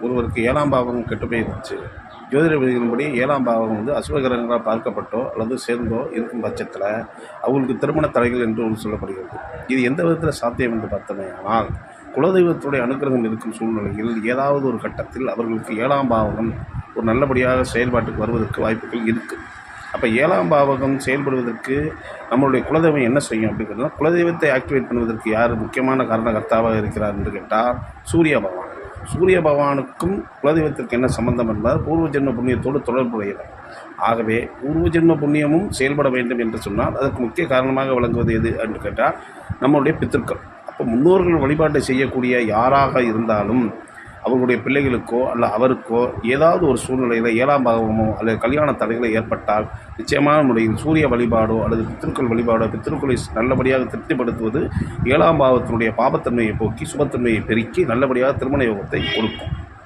ஒருவருக்கு 7ஆம் பாவகம் கெட்டு போயிருச்சு, ஜோதிட விதிகளின்படி 7ஆம் பாவகம் வந்து அசுபகிரகங்களாக பார்க்கப்பட்டோ அல்லது சேர்ந்தோ இருக்கும் பட்சத்தில் அவங்களுக்கு திருமண தடைகள் என்று ஒன்று சொல்லப்படுகிறது. இது எந்த விதத்தில் சாத்தியம் என்று பார்த்தோமே ஆனால், குலதெய்வத்துடைய அனுக்கிரகம் இருக்கும் சூழ்நிலையில் ஏதாவது ஒரு கட்டத்தில் அவர்களுக்கு 7ஆம் பாவகம் ஒரு நல்லபடியாக செயல்பாட்டுக்கு வருவதற்கு வாய்ப்புகள் இருக்குது. அப்போ 7ஆம் பாவகம் செயல்படுவதற்கு நம்மளுடைய குலதெய்வம் என்ன செய்யும் அப்படிங்கிறதுனா, குலதெய்வத்தை ஆக்டிவேட் பண்ணுவதற்கு யார் முக்கியமான காரணகர்த்தாவாக இருக்கிறார் என்று கேட்டால் சூரிய பகவான். சூரிய பகவானுக்கும் குலதெய்வத்திற்கு என்ன சம்பந்தம் என்பதால் பூர்வ ஜென்ம புண்ணியத்தோடு தொடர்புடையது. ஆகவே பூர்வ ஜென்ம புண்ணியமும் செயல்பட வேண்டும் என்று சொன்னால் அதற்கு முக்கிய காரணமாக விளங்குவது எது என்று கேட்டால் நம்மளுடைய பித்திருக்கள். அப்போ முன்னோர்கள் வழிபாட்டை செய்யக்கூடிய யாராக இருந்தாலும் அவர்களுடைய பிள்ளைகளுக்கோ அல்ல அவருக்கோ ஏதாவது ஒரு சூழ்நிலையில் 7ஆம் பாவமோ அல்லது கல்யாண தடைகளை ஏற்பட்டால் நிச்சயமான முறையில் சூரிய வழிபாடோ அல்லது பித்திருக்கள் வழிபாடோ பித்திருக்களை நல்லபடியாக திருப்திப்படுத்துவது 7ஆம் பாவத்தினுடைய பாபத்தன்மையை போக்கி சுபத்தன்மையை பெருக்கி நல்லபடியாக திருமண யோகத்தை கொடுக்கும்.